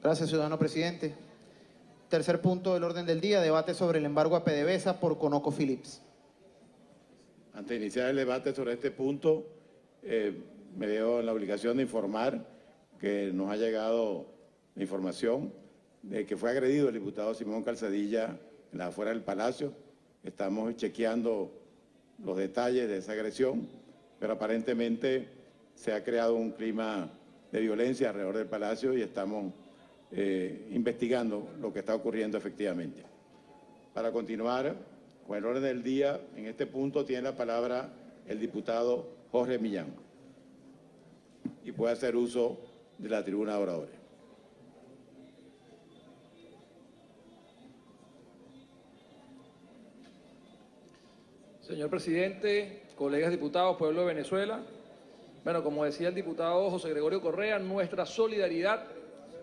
Gracias, ciudadano presidente. Tercer punto del orden del día, debate sobre el embargo a PDVSA por ConocoPhillips. Antes de iniciar el debate sobre este punto, me veo en la obligación de informar que nos ha llegado la información de que fue agredido el diputado Simón Calzadilla en las afueras del Palacio. Estamos chequeando los detalles de esa agresión, pero aparentemente se ha creado un clima de violencia alrededor del Palacio y estamos investigando lo que está ocurriendo efectivamente. Para continuar con el orden del día, en este punto tiene la palabra el diputado Jorge Millán y puede hacer uso de la tribuna de oradores. Señor presidente, colegas diputados, pueblo de Venezuela, bueno, como decía el diputado José Gregorio Correa, nuestra solidaridad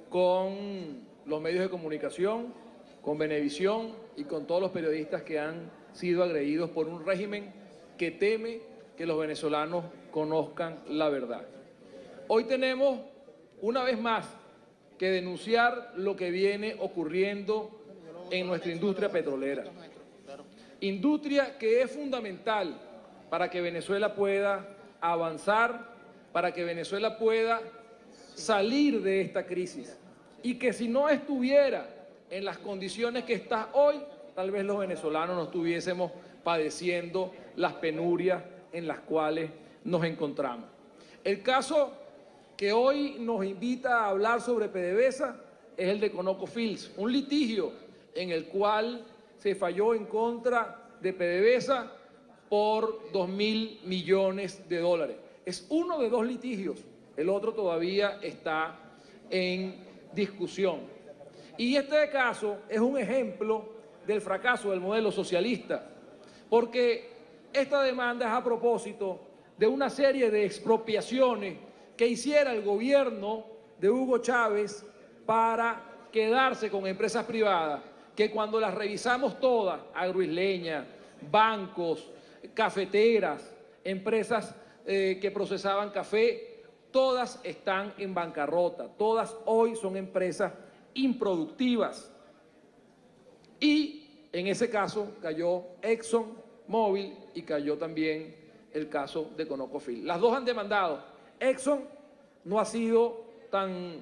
con los medios de comunicación, con Venevisión y con todos los periodistas que han sido agredidos por un régimen que teme que los venezolanos conozcan la verdad. Hoy tenemos, una vez más, que denunciar lo que viene ocurriendo en nuestra industria petrolera. Industria que es fundamental para que Venezuela pueda avanzar, para que Venezuela pueda salir de esta crisis y que si no estuviera en las condiciones que está hoy, tal vez los venezolanos no estuviésemos padeciendo las penurias en las cuales nos encontramos. El caso que hoy nos invita a hablar sobre PDVSA es el de ConocoPhillips, un litigio en el cual se falló en contra de PDVSA por 2.000 millones de dólares. Es uno de dos litigios, el otro todavía está en discusión. Y este caso es un ejemplo del fracaso del modelo socialista, porque esta demanda es a propósito de una serie de expropiaciones que hiciera el gobierno de Hugo Chávez para quedarse con empresas privadas, que cuando las revisamos todas, Agroisleña, bancos, cafeteras, empresas que procesaban café, todas están en bancarrota, todas hoy son empresas improductivas. Y en ese caso cayó ExxonMobil y cayó también el caso de ConocoPhillips. Las dos han demandado. Exxon no ha sido tan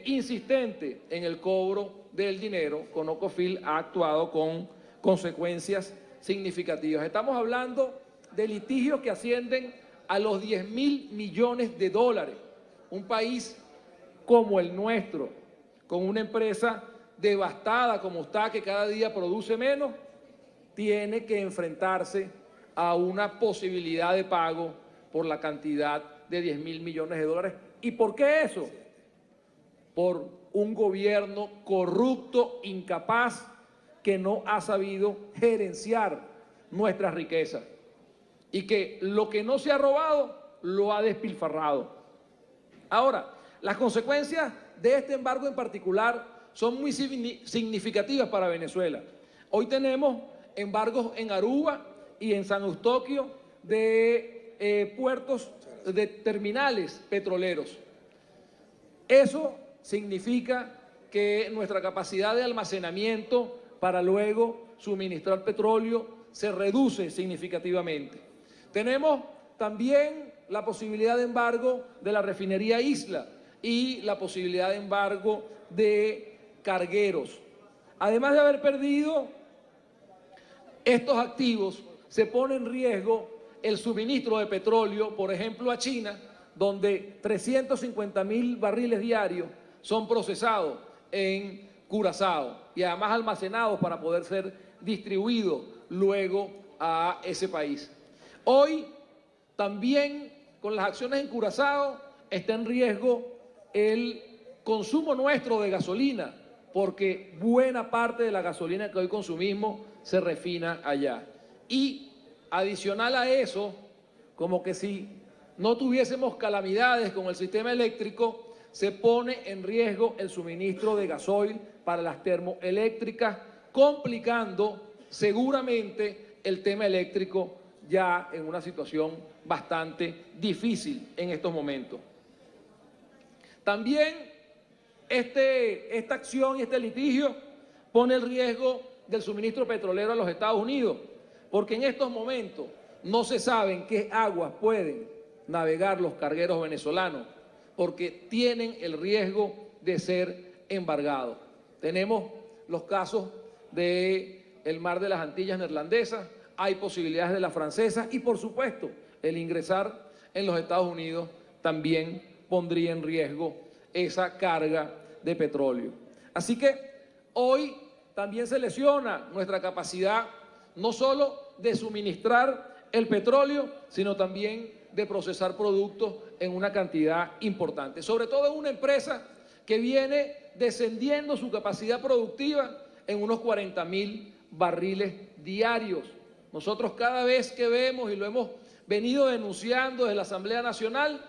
insistente en el cobro del dinero. ConocoPhillips ha actuado con consecuencias significativas. Estamos hablando de litigios que ascienden a los 10.000 millones de dólares. Un país como el nuestro, con una empresa devastada como está, que cada día produce menos, tiene que enfrentarse a una posibilidad de pago por la cantidad de 10.000 millones de dólares. ¿Y por qué eso? Por un gobierno corrupto, incapaz, que no ha sabido gerenciar nuestras riquezas y que lo que no se ha robado lo ha despilfarrado. Ahora, las consecuencias de este embargo en particular son muy significativas para Venezuela. Hoy tenemos embargos en Aruba y en San Eustoquio de puertos, de terminales petroleros. Eso significa que nuestra capacidad de almacenamiento para luego suministrar petróleo se reduce significativamente. Tenemos también la posibilidad de embargo de la refinería Isla y la posibilidad de embargo de cargueros. Además de haber perdido estos activos, se pone en riesgo el suministro de petróleo, por ejemplo, a China, donde 350.000 barriles diarios son procesados en Curazao y además almacenados para poder ser distribuidos luego a ese país. Hoy también con las acciones en Curazao está en riesgo el consumo nuestro de gasolina, porque buena parte de la gasolina que hoy consumimos se refina allá. Y adicional a eso, como que si no tuviésemos calamidades con el sistema eléctrico, se pone en riesgo el suministro de gasoil para las termoeléctricas, complicando seguramente el tema eléctrico ya en una situación bastante difícil en estos momentos. También esta acción y este litigio pone el riesgo del suministro petrolero a los Estados Unidos, porque en estos momentos no se sabe en qué aguas pueden navegar los cargueros venezolanos, porque tienen el riesgo de ser embargados. Tenemos los casos del mar de las Antillas neerlandesas, hay posibilidades de las francesas y, por supuesto, el ingresar en los Estados Unidos también pondría en riesgo esa carga de petróleo. Así que hoy también se lesiona nuestra capacidad no solo de suministrar el petróleo, sino también de procesar productos en una cantidad importante. Sobre todo en una empresa que viene descendiendo su capacidad productiva en unos 40.000 barriles diarios. Nosotros cada vez que vemos, y lo hemos venido denunciando desde la Asamblea Nacional,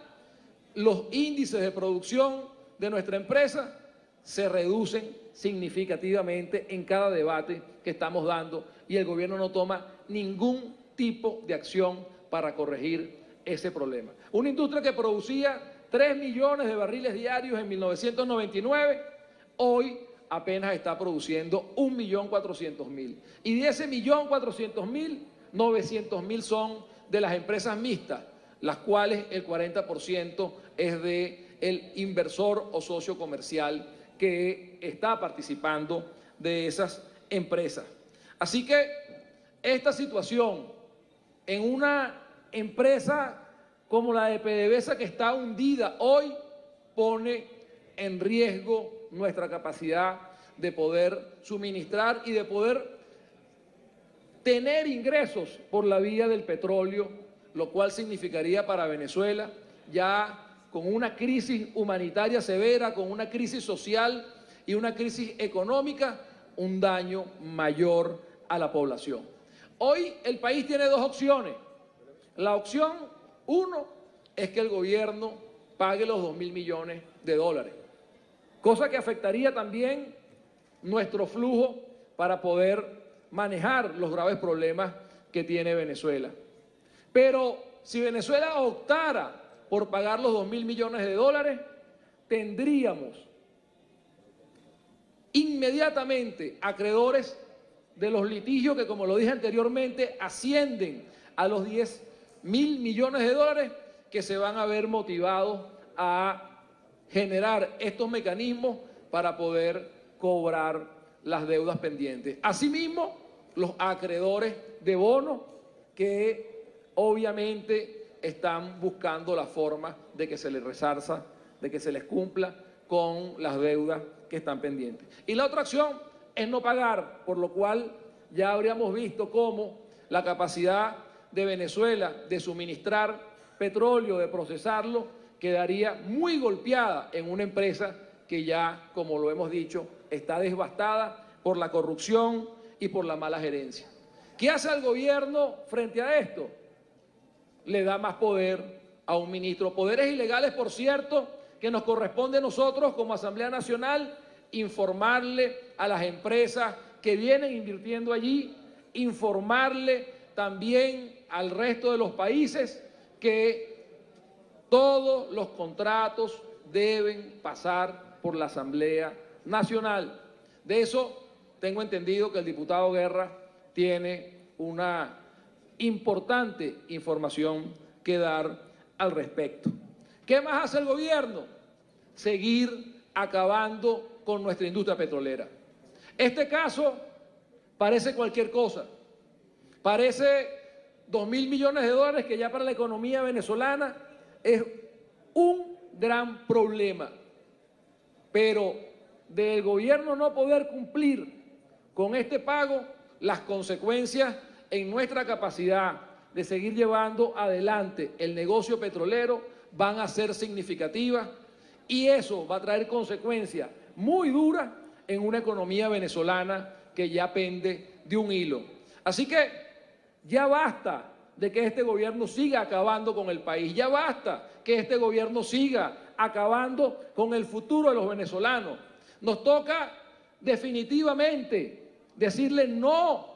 los índices de producción de nuestra empresa se reducen significativamente en cada debate que estamos dando y el gobierno no toma ningún tipo de acción para corregir ese problema. Una industria que producía 3 millones de barriles diarios en 1999, hoy apenas está produciendo 1.400.000. Y de ese 1.400.000, 900.000 son de las empresas mixtas, las cuales el 40% es del inversor o socio comercial que está participando de esas empresas. Así que esta situación en una empresa como la de PDVSA, que está hundida hoy, pone en riesgo nuestra capacidad de poder suministrar y de poder tener ingresos por la vía del petróleo, lo cual significaría para Venezuela, ya con una crisis humanitaria severa, con una crisis social y una crisis económica, un daño mayor a la población. Hoy el país tiene dos opciones. La opción 1 es que el gobierno pague los 2.000 millones de dólares, cosa que afectaría también nuestro flujo para poder manejar los graves problemas que tiene Venezuela. Pero si Venezuela optara por pagar los 2.000 millones de dólares, tendríamos inmediatamente acreedores de los litigios que, como lo dije anteriormente, ascienden a los 10.000 millones de dólares, que se van a ver motivados a generar estos mecanismos para poder cobrar las deudas pendientes. Asimismo, los acreedores de bonos que obviamente están buscando la forma de que se les resarza, de que se les cumpla con las deudas que están pendientes. Y la otra acción es no pagar, por lo cual ya habríamos visto cómo la capacidad de Venezuela de suministrar petróleo, de procesarlo, quedaría muy golpeada en una empresa que ya, como lo hemos dicho, está devastada por la corrupción y por la mala gerencia. ¿Qué hace el gobierno frente a esto? Le da más poder a un ministro. Poderes ilegales, por cierto, que nos corresponde a nosotros como Asamblea Nacional informarle a las empresas que vienen invirtiendo allí, informarle también al resto de los países que todos los contratos deben pasar por la Asamblea Nacional. De eso tengo entendido que el diputado Guerra tiene una importante información que dar al respecto. ¿Qué más hace el gobierno? Seguir acabando con nuestra industria petrolera. Este caso parece cualquier cosa, parece 2.000 millones de dólares, que ya para la economía venezolana es un gran problema, pero del gobierno no poder cumplir con este pago, las consecuencias en nuestra capacidad de seguir llevando adelante el negocio petrolero van a ser significativas, y eso va a traer consecuencias muy duras en una economía venezolana que ya pende de un hilo. Así que ya basta de que este gobierno siga acabando con el país, ya basta que este gobierno siga acabando con el futuro de los venezolanos. Nos toca definitivamente decirle no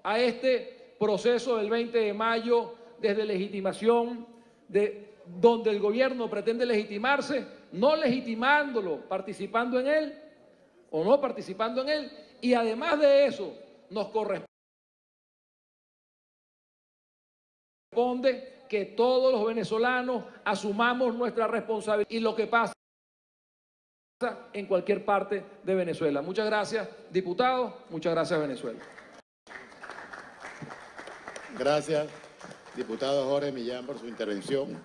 a este proceso del 20 de mayo, desde legitimación de donde el gobierno pretende legitimarse, no legitimándolo, participando en él o no participando en él, y además de eso nos corresponde que todos los venezolanos asumamos nuestra responsabilidad y lo que pasa en cualquier parte de Venezuela. Muchas gracias, diputados. Muchas gracias, Venezuela. Gracias, diputado Jorge Millán, por su intervención.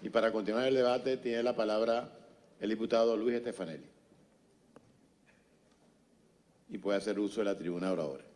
Y para continuar el debate tiene la palabra el diputado Luis Estefanelli. Y puede hacer uso de la tribuna de oradores.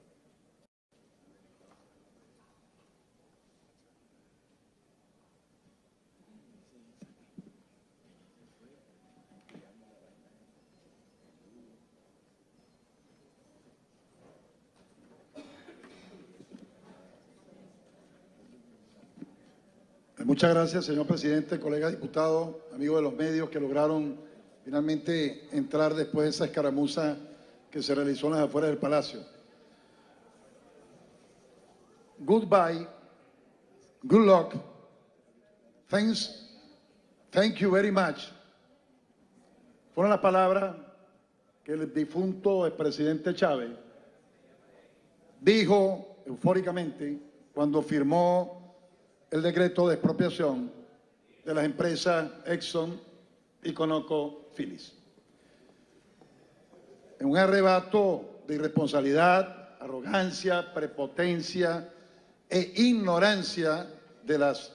Muchas gracias, señor presidente, colegas diputados, amigos de los medios que lograron finalmente entrar después de esa escaramuza que se realizó en las afueras del Palacio. Goodbye, good luck, thank you very much. Fueron las palabras que el difunto expresidente Chávez dijo eufóricamente cuando firmó el decreto de expropiación de las empresas Exxon y ConocoPhillips. En un arrebato de irresponsabilidad, arrogancia, prepotencia e ignorancia de las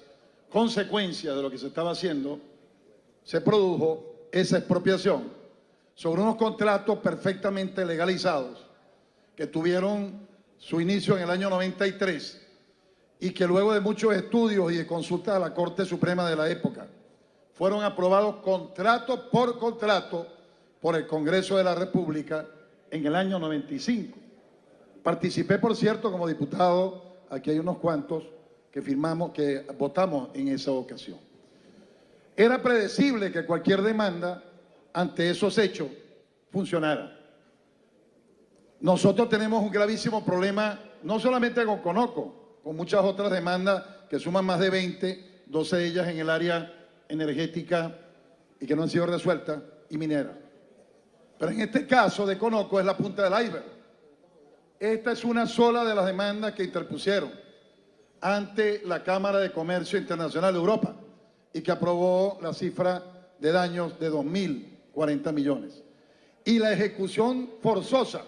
consecuencias de lo que se estaba haciendo, se produjo esa expropiación sobre unos contratos perfectamente legalizados que tuvieron su inicio en el año 93 y que luego de muchos estudios y de consultas a la Corte Suprema de la época, fueron aprobados contrato por contrato por el Congreso de la República en el año 95. Participé, por cierto, como diputado, aquí hay unos cuantos que firmamos, que votamos en esa ocasión. Era predecible que cualquier demanda ante esos hechos funcionara. Nosotros tenemos un gravísimo problema, no solamente con Conoco, con muchas otras demandas que suman más de 20, 12 de ellas en el área energética y que no han sido resueltas, y minera. Pero en este caso de Conoco es la punta del iceberg. Esta es una sola de las demandas que interpusieron ante la Cámara de Comercio Internacional de Europa y que aprobó la cifra de daños de 2.040 millones. Y la ejecución forzosa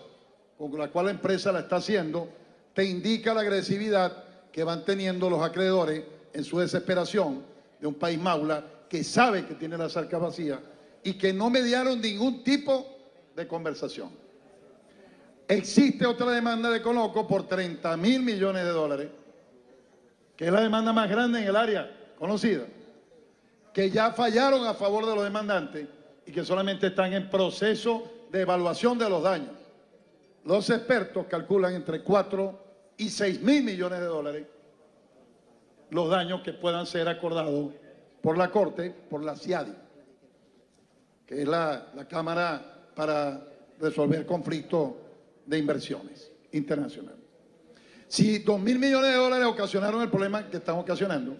con la cual la empresa la está haciendo te indica la agresividad que van teniendo los acreedores en su desesperación de un país maula que sabe que tiene las arcas vacías y que no mediaron ningún tipo de conversación. Existe otra demanda de Conoco por 30.000 millones de dólares, que es la demanda más grande en el área conocida, que ya fallaron a favor de los demandantes y que solamente están en proceso de evaluación de los daños. Los expertos calculan entre 4 y 6.000 millones de dólares los daños que puedan ser acordados por la Corte, por la CIADI, que es la Cámara para resolver conflictos de inversiones internacionales. Si 2.000 millones de dólares ocasionaron el problema que están ocasionando,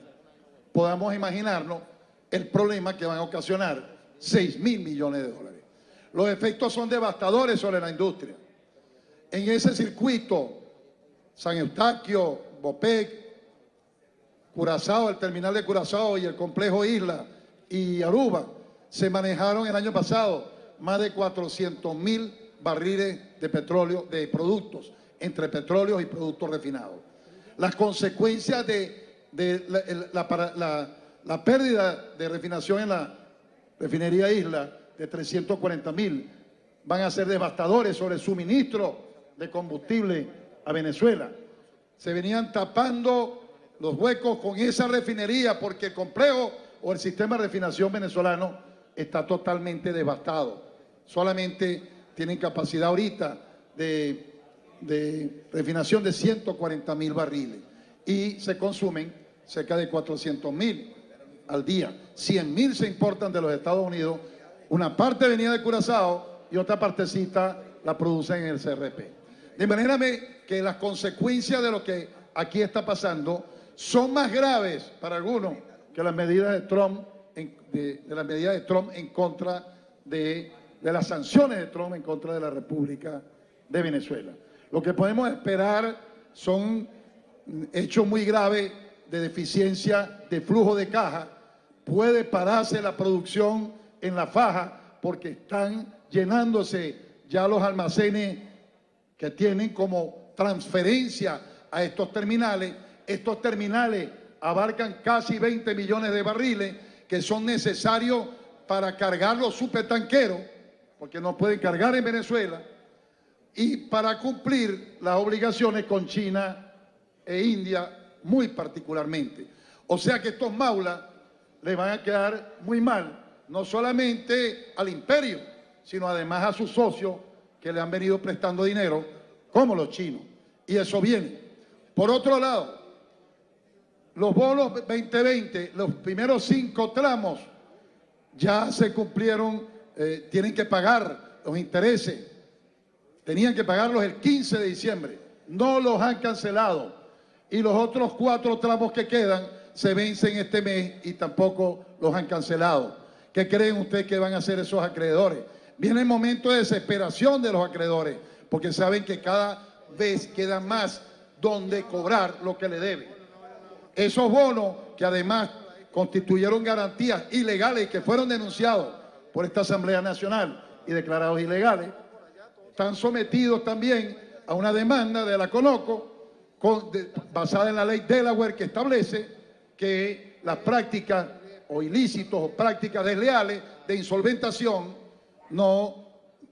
podamos imaginarnos el problema que van a ocasionar 6.000 millones de dólares. Los efectos son devastadores sobre la industria. En ese circuito, San Eustaquio, Bopec, Curazao, el terminal de Curazao y el complejo Isla y Aruba, se manejaron el año pasado más de 400.000 barriles de petróleo, de productos, entre petróleos y productos refinados. Las consecuencias de la pérdida de refinación en la refinería Isla de 340.000 van a ser devastadores sobre el suministro de combustible a Venezuela. Se venían tapando los huecos con esa refinería porque el complejo o el sistema de refinación venezolano está totalmente devastado. Solamente tienen capacidad ahorita de refinación de 140.000 barriles y se consumen cerca de 400.000 al día. 100.000 se importan de los Estados Unidos, una parte venía de Curazao y otra partecita la producen en el CRP. De manera que las consecuencias de lo que aquí está pasando son más graves para algunos que las medidas de Trump, de las medidas de Trump en contra de las sanciones de Trump en contra de la República de Venezuela. Lo que podemos esperar son hechos muy graves de deficiencia de flujo de caja. Puede pararse la producción en la faja porque están llenándose ya los almacenes que tienen como transferencia a estos terminales. Estos terminales abarcan casi 20 millones de barriles que son necesarios para cargar los supertanqueros, porque no pueden cargar en Venezuela, y para cumplir las obligaciones con China e India muy particularmente. O sea que estos maulas le van a quedar muy mal, no solamente al imperio, sino además a sus socios que le han venido prestando dinero, como los chinos. Y eso viene. Por otro lado, los bonos 2020, los primeros 5 tramos ya se cumplieron, tienen que pagar los intereses. Tenían que pagarlos el 15 de diciembre. No los han cancelado. Y los otros 4 tramos que quedan se vencen este mes y tampoco los han cancelado. ¿Qué creen ustedes que van a hacer esos acreedores? Viene el momento de desesperación de los acreedores, porque saben que cada vez queda más donde cobrar lo que le deben. Esos bonos, que además constituyeron garantías ilegales que fueron denunciados por esta Asamblea Nacional y declarados ilegales, están sometidos también a una demanda de la CONOCO basada en la ley Delaware, que establece que las prácticas o ilícitos o prácticas desleales de insolventación no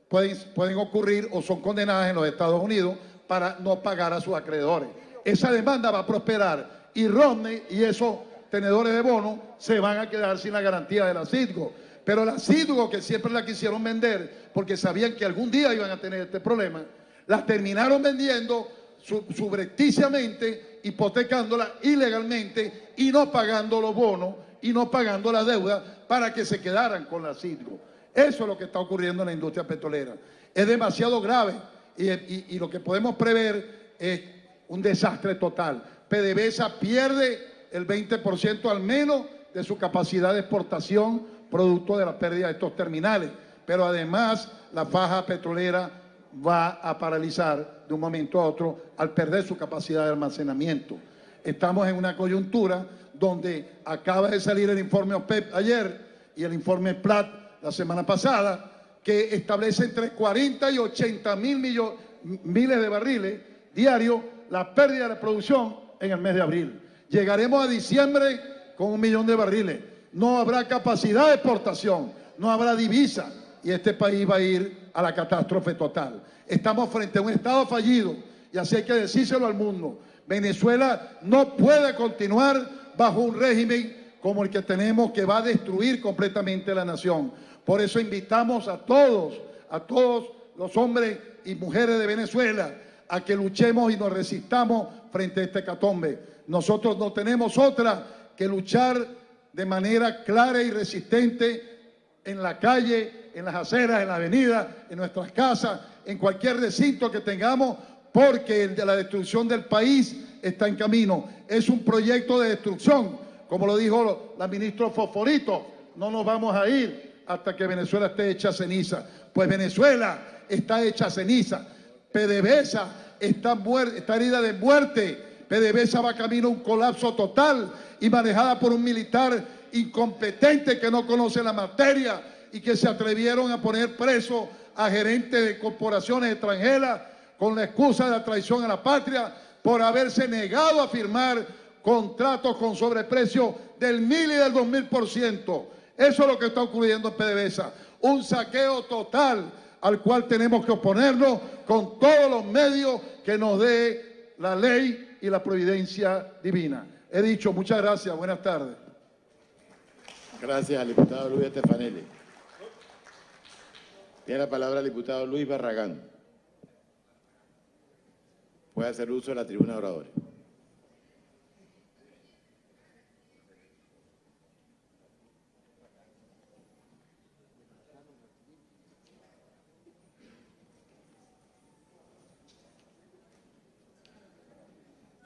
pueden ocurrir o son condenadas en los Estados Unidos para no pagar a sus acreedores. Esa demanda va a prosperar y Romney y esos tenedores de bonos se van a quedar sin la garantía de la Citgo. Pero la Citgo, que siempre la quisieron vender porque sabían que algún día iban a tener este problema, la terminaron vendiendo subrepticiamente, hipotecándola ilegalmente y no pagando los bonos y no pagando la deuda para que se quedaran con la Citgo. Eso es lo que está ocurriendo en la industria petrolera. Es demasiado grave y lo que podemos prever es un desastre total. PDVSA pierde el 20% al menos de su capacidad de exportación producto de la pérdida de estos terminales. Pero además la faja petrolera va a paralizar de un momento a otro al perder su capacidad de almacenamiento. Estamos en una coyuntura donde acaba de salir el informe OPEP ayer y el informe Platt la semana pasada, que establece entre 40 y 80 miles de barriles diarios la pérdida de producción en el mes de abril. Llegaremos a diciembre con 1 millón de barriles. No habrá capacidad de exportación, no habrá divisa y este país va a ir a la catástrofe total. Estamos frente a un Estado fallido y así hay que decírselo al mundo. Venezuela no puede continuar bajo un régimen como el que tenemos, que va a destruir completamente la nación. Por eso invitamos a todos los hombres y mujeres de Venezuela a que luchemos y nos resistamos frente a este hecatombe. Nosotros no tenemos otra que luchar de manera clara y resistente en la calle, en las aceras, en la avenida, en nuestras casas, en cualquier recinto que tengamos, porque el de la destrucción del país está en camino. Es un proyecto de destrucción, como lo dijo la ministra Fosforito, no nos vamos a ir hasta que Venezuela esté hecha ceniza. Pues Venezuela está hecha ceniza. PDVSA está herida de muerte. PDVSA va camino a un colapso total y manejada por un militar incompetente que no conoce la materia y que se atrevieron a poner preso a gerentes de corporaciones extranjeras con la excusa de la traición a la patria por haberse negado a firmar contratos con sobreprecio del 1000 y del 2000%. Eso es lo que está ocurriendo en PDVSA. Un saqueo total al cual tenemos que oponernos con todos los medios que nos dé la ley y la providencia divina. He dicho, muchas gracias, buenas tardes. Gracias al diputado Luis Estefanelli. Tiene la palabra el diputado Luis Barragán. Puede hacer uso de la tribuna de oradores.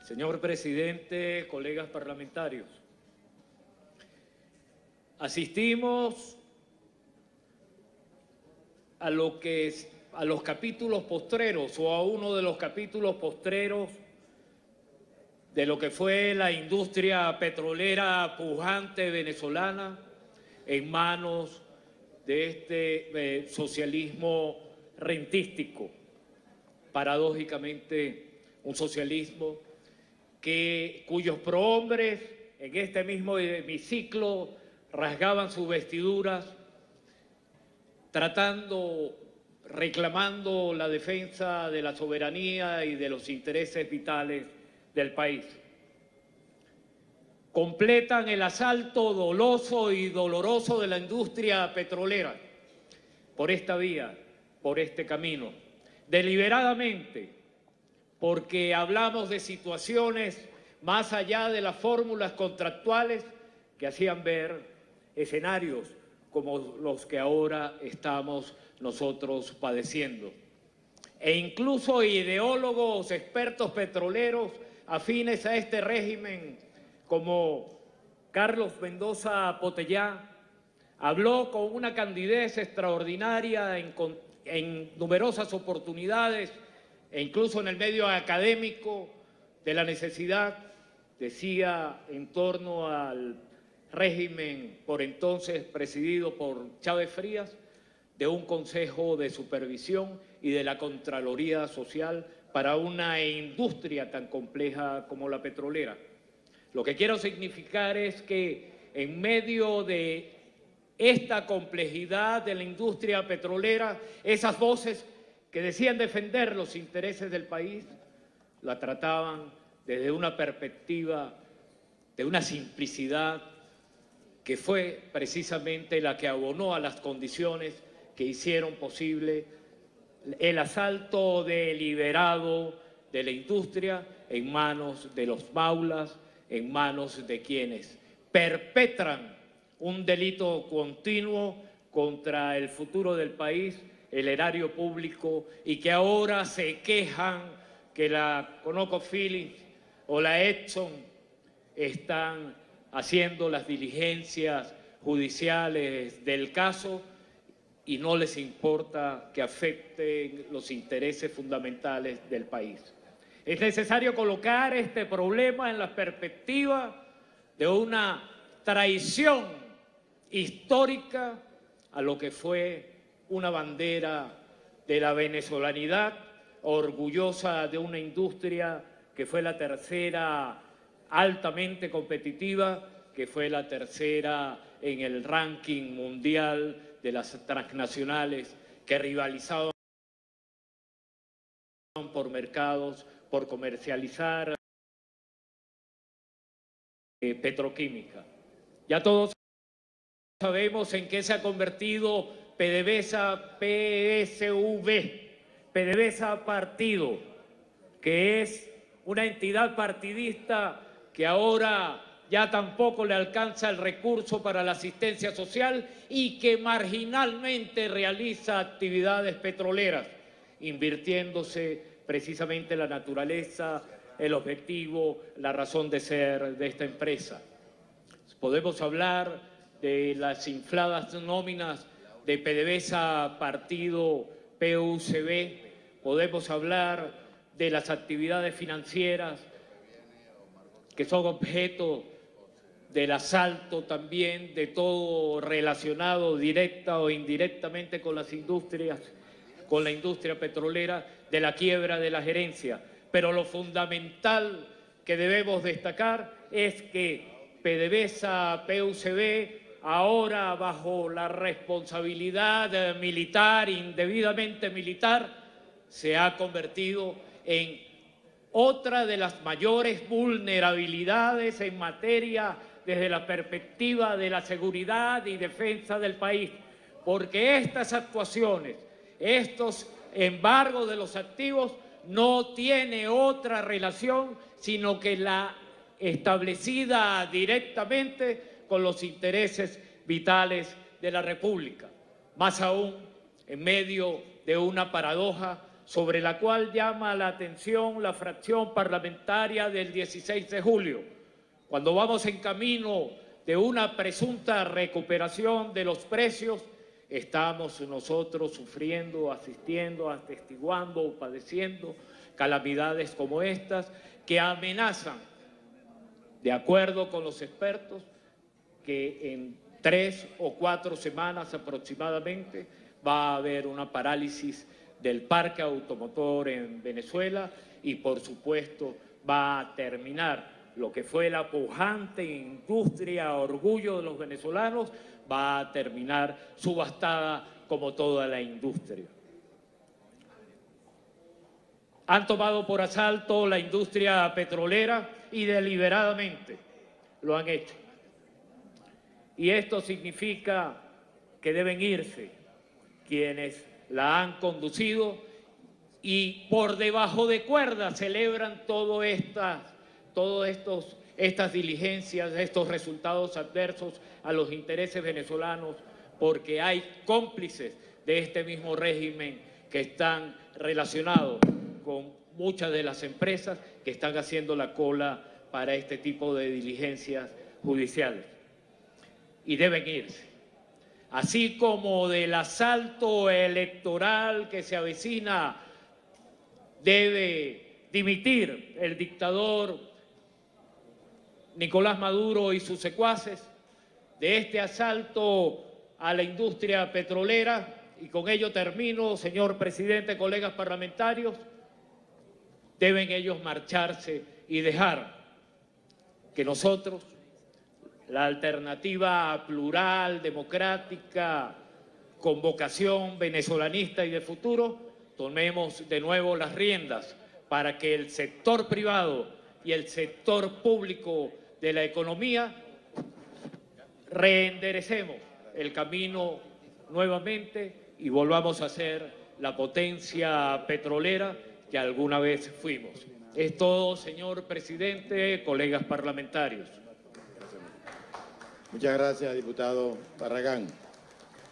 Señor presidente, colegas parlamentarios, asistimos a los capítulos postreros o a uno de los capítulos postreros de lo que fue la industria petrolera pujante venezolana en manos de este socialismo rentístico, paradójicamente un socialismo cuyos prohombres en este mismo hemiciclo rasgaban sus vestiduras reclamando la defensa de la soberanía y de los intereses vitales del país. Completan el asalto doloso y doloroso de la industria petrolera por esta vía, por este camino, deliberadamente, porque hablamos de situaciones más allá de las fórmulas contractuales que hacían ver escenarios como los que ahora estamos nosotros padeciendo. E incluso ideólogos, expertos petroleros afines a este régimen, como Carlos Mendoza Potellá, habló con una candidez extraordinaria en numerosas oportunidades e incluso en el medio académico de la necesidad, decía, en torno al régimen por entonces presidido por Chávez Frías, de un Consejo de Supervisión y de la Contraloría Social para una industria tan compleja como la petrolera. Lo que quiero significar es que en medio de esta complejidad de la industria petrolera, esas voces que decían defender los intereses del país, la trataban desde una perspectiva de una simplicidad que fue precisamente la que abonó a las condiciones que hicieron posible el asalto deliberado de la industria en manos de los maulas, en manos de quienes perpetran un delito continuo contra el futuro del país, el erario público, y que ahora se quejan que la ConocoPhillips o la Exxon están haciendo las diligencias judiciales del caso y no les importa que afecten los intereses fundamentales del país. Es necesario colocar este problema en la perspectiva de una traición histórica a lo que fue una bandera de la venezolanidad, orgullosa de una industria que fue la tercera altamente competitiva, que fue la tercera en el ranking mundial de las transnacionales que rivalizaban por mercados, por comercializar petroquímica. Ya todos sabemos en qué se ha convertido PDVSA PSV, PDVSA Partido, que es una entidad partidista que ahora ya tampoco le alcanza el recurso para la asistencia social y que marginalmente realiza actividades petroleras, invirtiéndose precisamente la naturaleza, el objetivo, la razón de ser de esta empresa. Podemos hablar de las infladas nóminas de PDVSA Partido PUCB, podemos hablar de las actividades financieras que son objeto del asalto también de todo relacionado directa o indirectamente con las industrias, con la industria petrolera, de la quiebra de la gerencia. Pero lo fundamental que debemos destacar es que PDVSA PUCB, ahora bajo la responsabilidad militar, indebidamente militar, se ha convertido en otra de las mayores vulnerabilidades en materia desde la perspectiva de la seguridad y defensa del país, porque estas actuaciones, estos embargos de los activos no tiene otra relación sino que la establecida directamente con los intereses vitales de la República, más aún en medio de una paradoja sobre la cual llama la atención la fracción parlamentaria del 16 de julio. Cuando vamos en camino de una presunta recuperación de los precios, estamos nosotros sufriendo, asistiendo, atestiguando o padeciendo calamidades como estas que amenazan, de acuerdo con los expertos, que en 3 o 4 semanas aproximadamente va a haber una parálisis del parque automotor en Venezuela y, por supuesto, va a terminar lo que fue la pujante industria, orgullo de los venezolanos, va a terminar subastada como toda la industria. Han tomado por asalto la industria petrolera y deliberadamente lo han hecho. Y esto significa que deben irse quienes la han conducido y por debajo de cuerda celebran estas diligencias, estos resultados adversos a los intereses venezolanos, porque hay cómplices de este mismo régimen que están relacionados con muchas de las empresas que están haciendo la cola para este tipo de diligencias judiciales. Y deben irse. Así como del asalto electoral que se avecina, debe dimitir el dictador Nicolás Maduro y sus secuaces, de este asalto a la industria petrolera, y con ello termino, señor presidente, colegas parlamentarios, deben ellos marcharse y dejar que nosotros, la alternativa plural, democrática, con vocación venezolanista y de futuro, tomemos de nuevo las riendas para que el sector privado y el sector público de la economía reenderecemos el camino nuevamente y volvamos a ser la potencia petrolera que alguna vez fuimos. Es todo, señor presidente, colegas parlamentarios. Muchas gracias, diputado Barragán.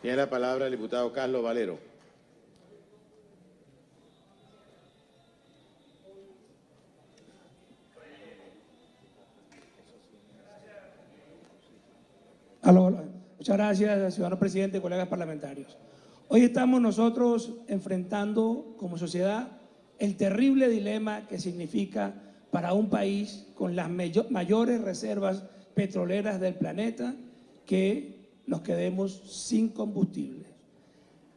Tiene la palabra el diputado Carlos Valero. Hola. Muchas gracias, ciudadano presidente, colegas parlamentarios. Hoy estamos nosotros enfrentando como sociedad el terrible dilema que significa para un país con las mayores reservas petroleras del planeta que nos quedemos sin combustible.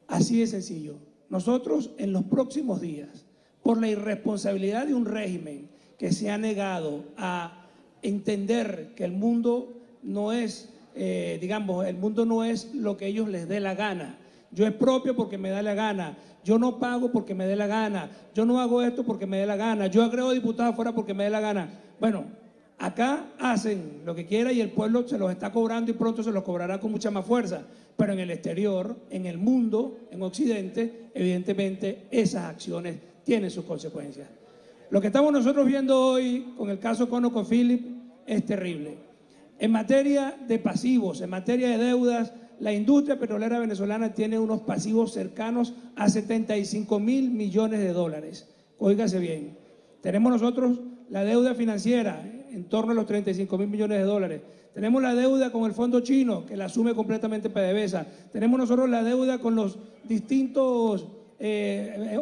Así de sencillo. Nosotros en los próximos días, por la irresponsabilidad de un régimen que se ha negado a entender que el mundo no es, el mundo no es lo que ellos les dé la gana. Yo expropio porque me da la gana, yo no pago porque me dé la gana, yo no hago esto porque me dé la gana, yo agrego diputados afuera porque me dé la gana. Bueno, acá hacen lo que quiera y el pueblo se los está cobrando y pronto se los cobrará con mucha más fuerza. Pero en el exterior, en el mundo, en Occidente, evidentemente esas acciones tienen sus consecuencias. Lo que estamos nosotros viendo hoy con el caso ConocoPhillips es terrible. En materia de pasivos, en materia de deudas, la industria petrolera venezolana tiene unos pasivos cercanos a 75.000 millones de dólares. Óigase bien, tenemos nosotros la deuda financiera en torno a los 35.000 millones de dólares. Tenemos la deuda con el fondo chino, que la asume completamente PDVSA. Tenemos nosotros la deuda con los distintos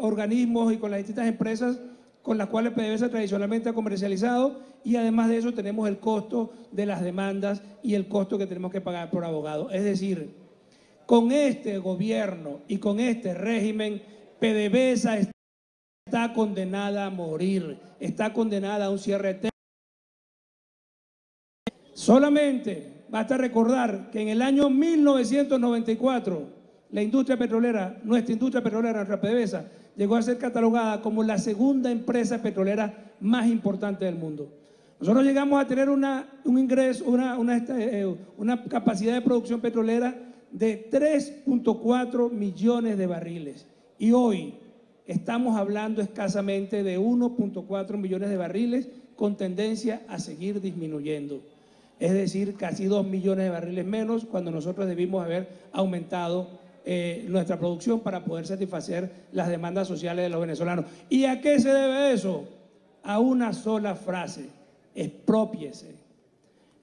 organismos y con las distintas empresas con las cuales PDVSA tradicionalmente ha comercializado, y además de eso tenemos el costo de las demandas y el costo que tenemos que pagar por abogado. Es decir, con este gobierno y con este régimen, PDVSA está condenada a morir, está condenada a un cierre eterno. Solamente basta recordar que en el año 1994 la industria petrolera, nuestra PDVSA, llegó a ser catalogada como la segunda empresa petrolera más importante del mundo. Nosotros llegamos a tener una capacidad de producción petrolera de 3.4 millones de barriles y hoy estamos hablando escasamente de 1.4 millones de barriles con tendencia a seguir disminuyendo. Es decir, casi 2 millones de barriles menos cuando nosotros debimos haber aumentado nuestra producción para poder satisfacer las demandas sociales de los venezolanos. ¿Y a qué se debe eso? A una sola frase: exprópiese.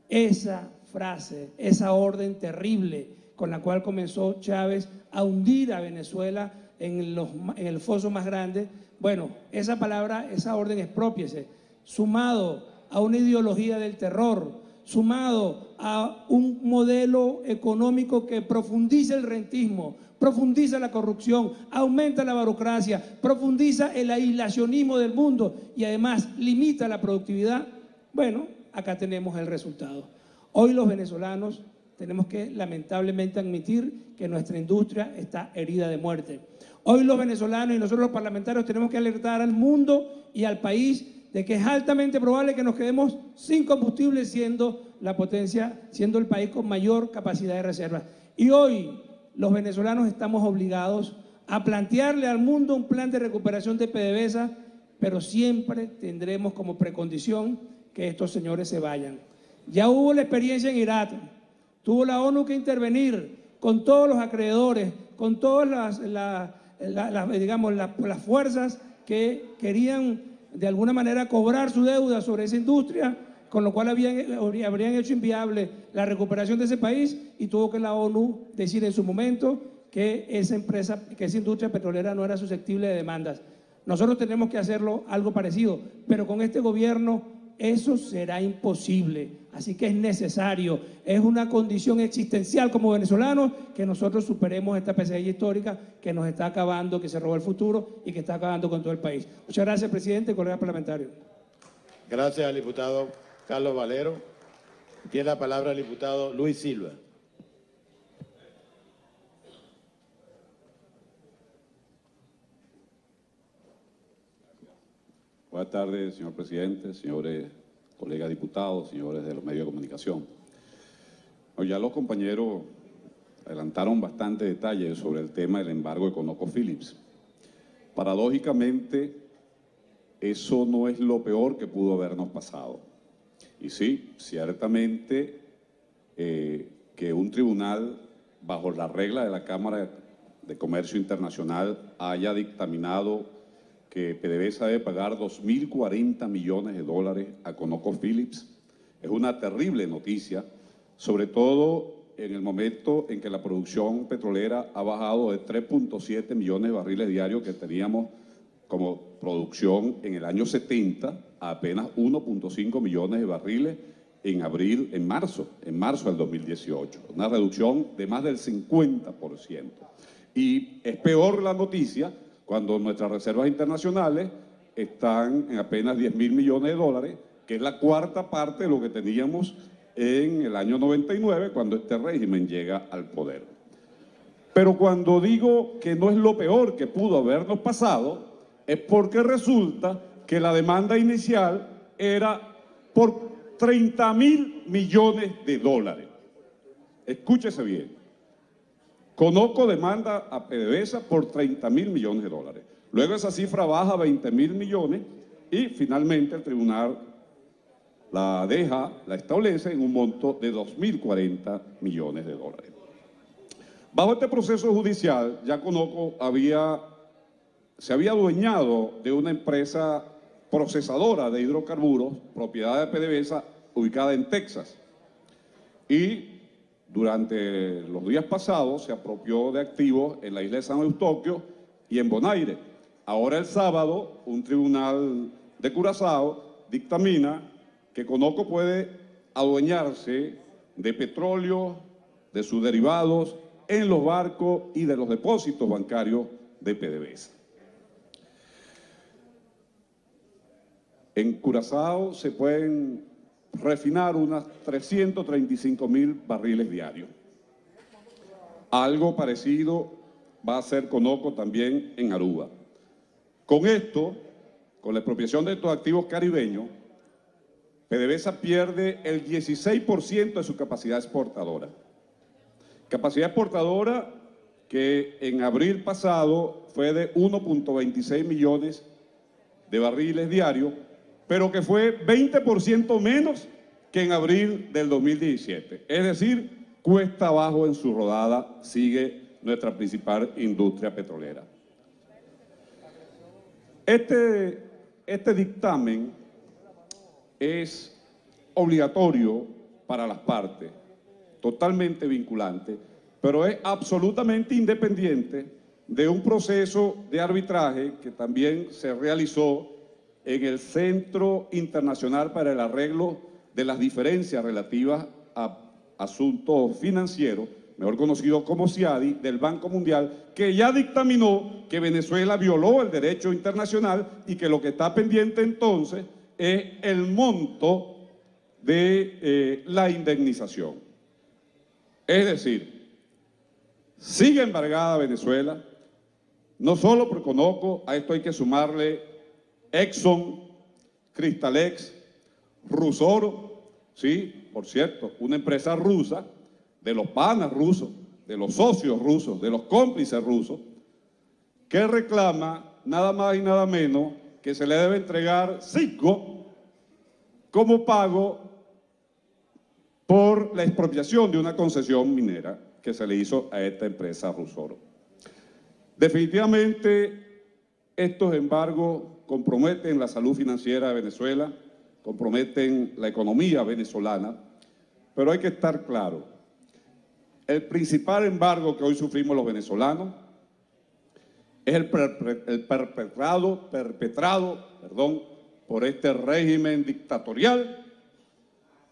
Esa frase, esa orden terrible con la cual comenzó Chávez a hundir a Venezuela en el foso más grande. Bueno, esa palabra, esa orden expropiese, sumado a una ideología del terror, sumado a un modelo económico que profundiza el rentismo, profundiza la corrupción, aumenta la burocracia, profundiza el aislacionismo del mundo y además limita la productividad. Bueno, acá tenemos el resultado. Hoy los venezolanos tenemos que lamentablemente admitir que nuestra industria está herida de muerte. Hoy los venezolanos y nosotros los parlamentarios tenemos que alertar al mundo y al país de que es altamente probable que nos quedemos sin combustible siendo la potencia, siendo el país con mayor capacidad de reserva. Y hoy los venezolanos estamos obligados a plantearle al mundo un plan de recuperación de PDVSA, pero siempre tendremos como precondición que estos señores se vayan. Ya hubo la experiencia en Irak, tuvo la ONU que intervenir con todos los acreedores, con todas las fuerzas que querían de alguna manera cobrar su deuda sobre esa industria, con lo cual habrían hecho inviable la recuperación de ese país, y tuvo que la ONU decir en su momento que esa industria petrolera no era susceptible de demandas. Nosotros tenemos que hacerlo algo parecido, pero con este gobierno eso será imposible. Así que es necesario, es una condición existencial como venezolanos que nosotros superemos esta pesadilla histórica que nos está acabando, que se robó el futuro y que está acabando con todo el país. Muchas gracias, presidente y colegas parlamentarios. Gracias al diputado Carlos Valero. Tiene la palabra el diputado Luis Silva. Buenas tardes, señor presidente, señores colegas diputados, señores de los medios de comunicación. Ya los compañeros adelantaron bastante detalles sobre el tema del embargo de ConocoPhillips. Paradójicamente, eso no es lo peor que pudo habernos pasado. Y sí, ciertamente que un tribunal, bajo la regla de la Cámara de Comercio Internacional, haya dictaminado que PDVSA debe pagar 2.040 millones de dólares a ConocoPhillips, es una terrible noticia, sobre todo en el momento en que la producción petrolera ha bajado de 3.7 millones de barriles diarios que teníamos como producción en el año 70 a apenas 1.5 millones de barriles en marzo del 2018, una reducción de más del 50%. Y es peor la noticia cuando nuestras reservas internacionales están en apenas 10.000 millones de dólares, que es la cuarta parte de lo que teníamos en el año 99, cuando este régimen llega al poder. Pero cuando digo que no es lo peor que pudo habernos pasado, es porque resulta que la demanda inicial era por 30.000 millones de dólares. Escúchese bien. Conoco demanda a PDVSA por 30.000 millones de dólares. Luego esa cifra baja a 20.000 millones y finalmente el tribunal la establece en un monto de 2.040 millones de dólares. Bajo este proceso judicial, ya Conoco se había adueñado de una empresa procesadora de hidrocarburos, propiedad de PDVSA, ubicada en Texas. Y durante los días pasados se apropió de activos en la isla de San Eustoquio y en Bonaire. Ahora el sábado, un tribunal de Curazao dictamina que Conoco puede adueñarse de petróleo, de sus derivados, en los barcos y de los depósitos bancarios de PDVSA. En Curazao se pueden refinar unas 335.000 barriles diarios. Algo parecido va a hacer Conoco también en Aruba. Con esto, con la expropiación de estos activos caribeños, PDVSA pierde el 16% de su capacidad exportadora. Capacidad exportadora que en abril pasado fue de 1.26 millones de barriles diarios, pero que fue 20% menos que en abril del 2017. Es decir, cuesta abajo en su rodada sigue nuestra principal industria petrolera. Este dictamen es obligatorio para las partes, totalmente vinculante, pero es absolutamente independiente de un proceso de arbitraje que también se realizó en el Centro Internacional para el Arreglo de las Diferencias Relativas a Asuntos Financieros, mejor conocido como CIADI, del Banco Mundial, que ya dictaminó que Venezuela violó el derecho internacional y que lo que está pendiente entonces es el monto de la indemnización. Es decir, sigue embargada Venezuela, no solo por Conoco, a esto hay que sumarle Exxon, Cristalex, Rusoro, sí, por cierto, una empresa rusa, de los panas rusos, de los socios rusos, de los cómplices rusos, que reclama nada más y nada menos que se le debe entregar Citgo como pago por la expropiación de una concesión minera que se le hizo a esta empresa Rusoro. Definitivamente, estos embargos comprometen la salud financiera de Venezuela, comprometen la economía venezolana, pero hay que estar claro, el principal embargo que hoy sufrimos los venezolanos es el perpetrado por este régimen dictatorial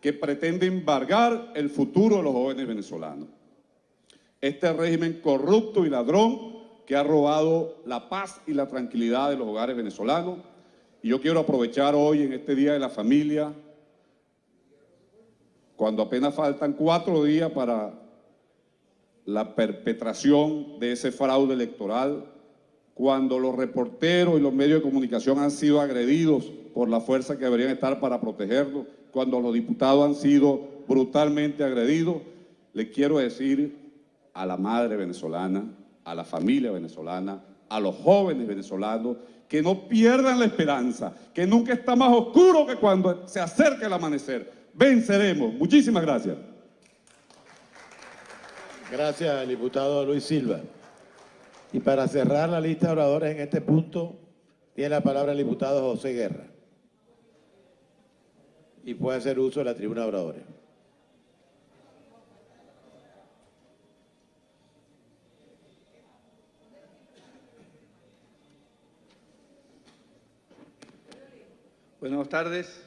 que pretende embargar el futuro de los jóvenes venezolanos. Este régimen corrupto y ladrón que ha robado la paz y la tranquilidad de los hogares venezolanos. Y yo quiero aprovechar hoy, en este Día de la Familia, cuando apenas faltan 4 días para la perpetración de ese fraude electoral, cuando los reporteros y los medios de comunicación han sido agredidos por la fuerza que deberían estar para protegerlos, cuando los diputados han sido brutalmente agredidos, le quiero decir a la madre venezolana, a la familia venezolana, a los jóvenes venezolanos, que no pierdan la esperanza, que nunca está más oscuro que cuando se acerca el amanecer. Venceremos. Muchísimas gracias. Gracias al diputado Luis Silva. Y para cerrar la lista de oradores en este punto, tiene la palabra el diputado José Guerra. Y puede hacer uso de la tribuna de oradores. Buenas tardes,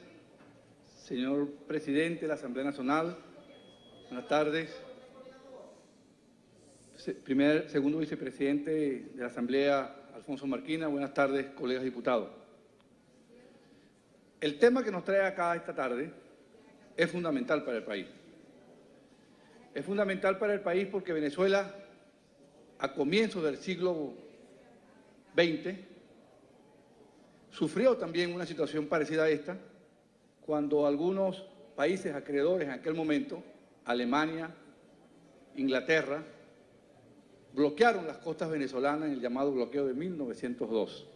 señor presidente de la Asamblea Nacional. Buenas tardes, segundo vicepresidente de la Asamblea, Alfonso Marquina. Buenas tardes, colegas diputados. El tema que nos trae acá esta tarde es fundamental para el país. Es fundamental para el país porque Venezuela, a comienzos del siglo XX, sufrió también una situación parecida a esta, cuando algunos países acreedores en aquel momento, Alemania, Inglaterra, bloquearon las costas venezolanas en el llamado bloqueo de 1902.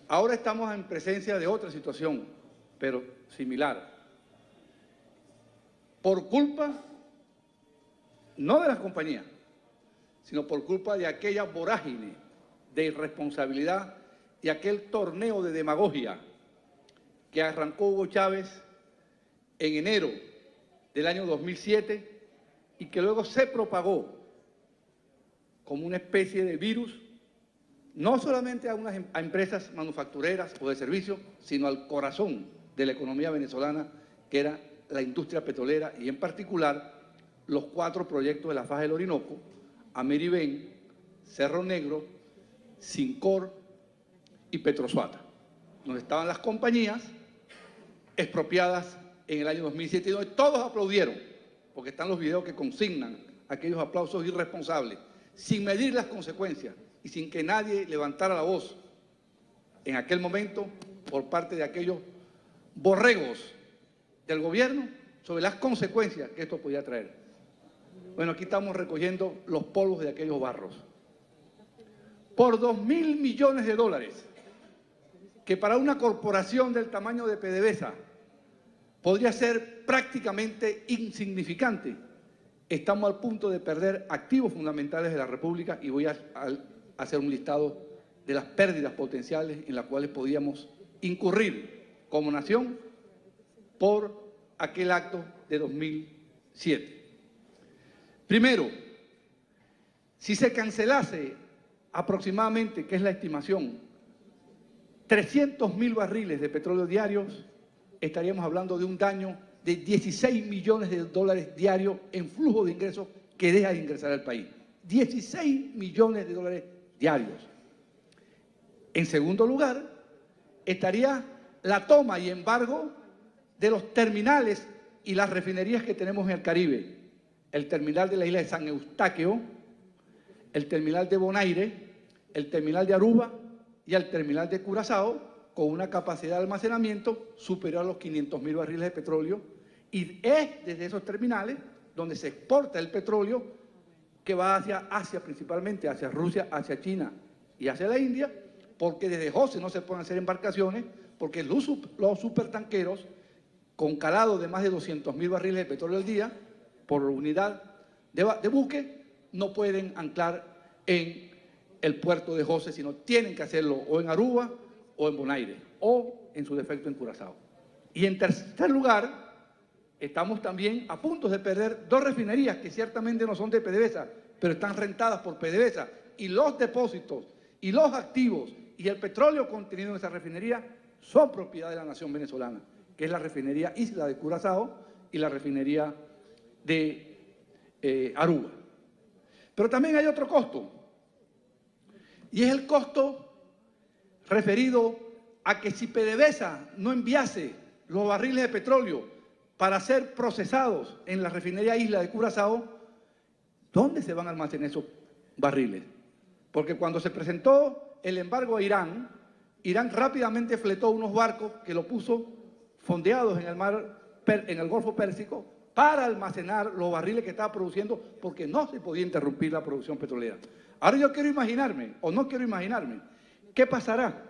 Ahora estamos en presencia de otra situación, pero similar. Por culpa, no de las compañías, sino por culpa de aquella vorágine de irresponsabilidad y aquel torneo de demagogia que arrancó Hugo Chávez en enero del año 2007 y que luego se propagó como una especie de virus, no solamente a empresas manufactureras o de servicios, sino al corazón de la economía venezolana, que era la industria petrolera y en particular los 4 proyectos de la faja del Orinoco, Ameriben, Cerro Negro, Sincor y Petrosuata, donde estaban las compañías expropiadas en el año 2007 y donde todos aplaudieron, porque están los videos que consignan aquellos aplausos irresponsables, sin medir las consecuencias y sin que nadie levantara la voz en aquel momento por parte de aquellos borregos del gobierno sobre las consecuencias que esto podía traer. Bueno, aquí estamos recogiendo los polvos de aquellos barros. Por 2.000 millones de dólares, que para una corporación del tamaño de PDVSA podría ser prácticamente insignificante, estamos al punto de perder activos fundamentales de la República y voy a hacer un listado de las pérdidas potenciales en las cuales podíamos incurrir como nación por aquel acto de 2007. Primero, si se cancelase aproximadamente, que es la estimación, 300.000 barriles de petróleo diarios, estaríamos hablando de un daño de 16 millones de dólares diarios en flujo de ingresos que deja de ingresar al país. 16 millones de dólares diarios. En segundo lugar, estaría la toma y embargo de los terminales y las refinerías que tenemos en el Caribe. El terminal de la isla de San Eustaquio, el terminal de Bonaire, el terminal de Aruba y el terminal de Curazao, con una capacidad de almacenamiento superior a los 500.000 barriles de petróleo. Y es desde esos terminales donde se exporta el petróleo que va hacia Asia, principalmente hacia Rusia, hacia China y hacia la India, porque desde Jose no se pueden hacer embarcaciones, porque los supertanqueros, con calado de más de 200.000 barriles de petróleo al día, por unidad de buque, no pueden anclar en el puerto de Jose, sino tienen que hacerlo o en Aruba o en Bonaire, o en su defecto en Curazao. Y en tercer lugar, estamos también a punto de perder 2 refinerías que ciertamente no son de PDVSA, pero están rentadas por PDVSA, y los depósitos y los activos y el petróleo contenido en esa refinería son propiedad de la nación venezolana, que es la refinería Isla de Curazao y la refinería de Aruba. Pero también hay otro costo, y es el costo referido a que si PDVSA no enviase los barriles de petróleo para ser procesados en la refinería Isla de Curazao, ¿dónde se van a almacenar esos barriles? Porque cuando se presentó el embargo a Irán, Irán rápidamente fletó unos barcos que lo puso fondeados en el mar, en el Golfo Pérsico, para almacenar los barriles que estaba produciendo, porque no se podía interrumpir la producción petrolera. Ahora yo quiero imaginarme, o no quiero imaginarme, ¿qué pasará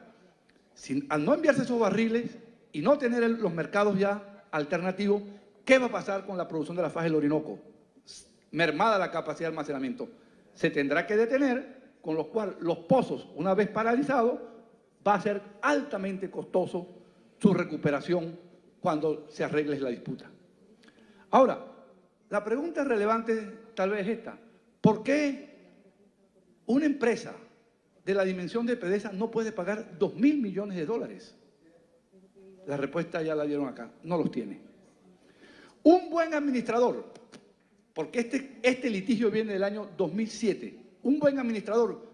si al no enviarse esos barriles y no tener los mercados ya alternativos? ¿Qué va a pasar con la producción de la faja del Orinoco? Mermada la capacidad de almacenamiento. Se tendrá que detener, con lo cual los pozos, una vez paralizados, va a ser altamente costoso su recuperación cuando se arregle la disputa. Ahora, la pregunta relevante tal vez es esta: ¿por qué una empresa de la dimensión de PDVSA no puede pagar 2.000 millones de dólares? La respuesta ya la dieron acá, no los tiene. Un buen administrador, porque este litigio viene del año 2007, un buen administrador,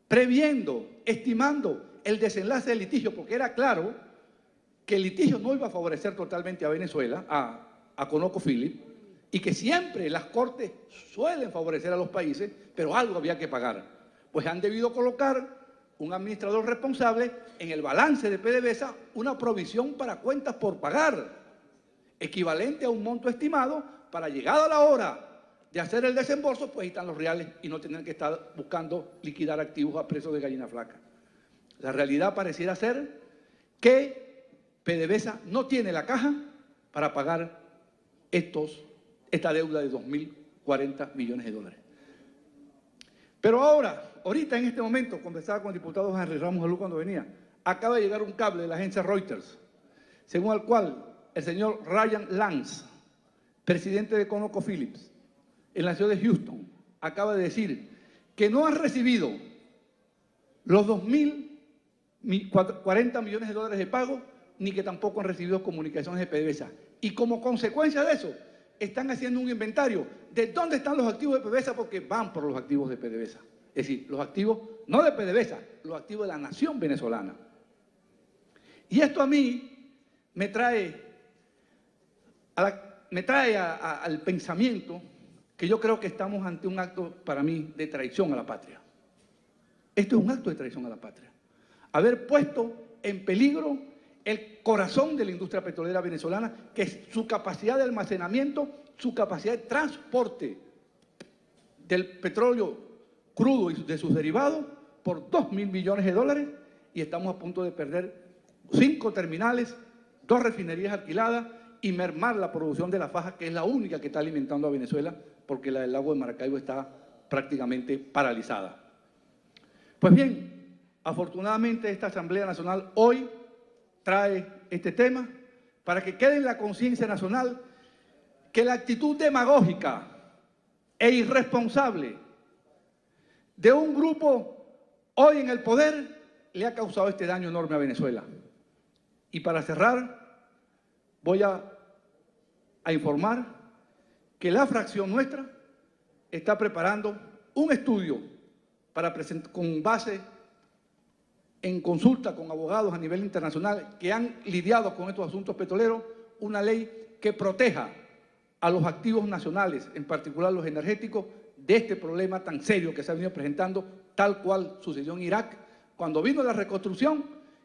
previendo, estimando el desenlace del litigio, porque era claro que el litigio no iba a favorecer totalmente a Venezuela, a ConocoPhillips, y que siempre las cortes suelen favorecer a los países, pero algo había que pagar. Pues han debido colocar un administrador responsable en el balance de PDVSA una provisión para cuentas por pagar, equivalente a un monto estimado para, llegada la hora de hacer el desembolso, pues ahí están los reales y no tener que estar buscando liquidar activos a precio de gallina flaca. La realidad pareciera ser que PDVSA no tiene la caja para pagar esta deuda de 2.040 millones de dólares. Pero ahorita en este momento, conversaba con el diputado Henry Ramos Alú cuando venía, acaba de llegar un cable de la agencia Reuters, según el cual el señor Ryan Lance, presidente de ConocoPhillips, en la ciudad de Houston, acaba de decir que no han recibido los 2.040 millones de dólares de pago, ni que tampoco han recibido comunicaciones de PDVSA. Y como consecuencia de eso, están haciendo un inventario de dónde están los activos de PDVSA, porque van por los activos de PDVSA. Es decir, los activos, no de PDVSA, los activos de la nación venezolana. Y esto a mí me trae al pensamiento que yo creo que estamos ante un acto, para mí, de traición a la patria. Esto es un acto de traición a la patria. Haber puesto en peligro el corazón de la industria petrolera venezolana, que es su capacidad de almacenamiento, su capacidad de transporte del petróleo crudo y de sus derivados, por 2.000 millones de dólares, y estamos a punto de perder 5 terminales, 2 refinerías alquiladas y mermar la producción de la faja, que es la única que está alimentando a Venezuela, porque la del lago de Maracaibo está prácticamente paralizada. Pues bien, afortunadamente esta Asamblea Nacional hoy trae este tema para que quede en la conciencia nacional que la actitud demagógica e irresponsable de un grupo hoy en el poder le ha causado este daño enorme a Venezuela. Y para cerrar, voy a informar que la fracción nuestra está preparando un estudio para presentar, con base en consulta con abogados a nivel internacional que han lidiado con estos asuntos petroleros, una ley que proteja a los activos nacionales, en particular los energéticos, de este problema tan serio que se ha venido presentando, tal cual sucedió en Irak. Cuando vino la reconstrucción,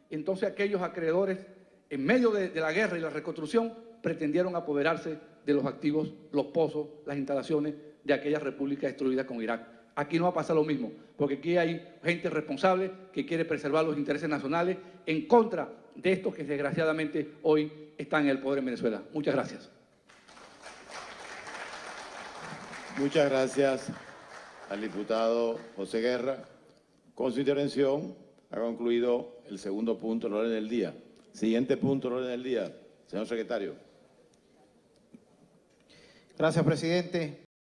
entonces aquellos acreedores, en medio de la guerra y la reconstrucción, pretendieron apoderarse de los activos, los pozos, las instalaciones de aquellas repúblicas destruidas con Irak. Aquí no va a pasar lo mismo, porque aquí hay gente responsable que quiere preservar los intereses nacionales en contra de estos que desgraciadamente hoy están en el poder en Venezuela. Muchas gracias. Muchas gracias al diputado José Guerra. Con su intervención ha concluido el segundo punto del orden del día. Siguiente punto del orden del día, señor secretario. Gracias, presidente.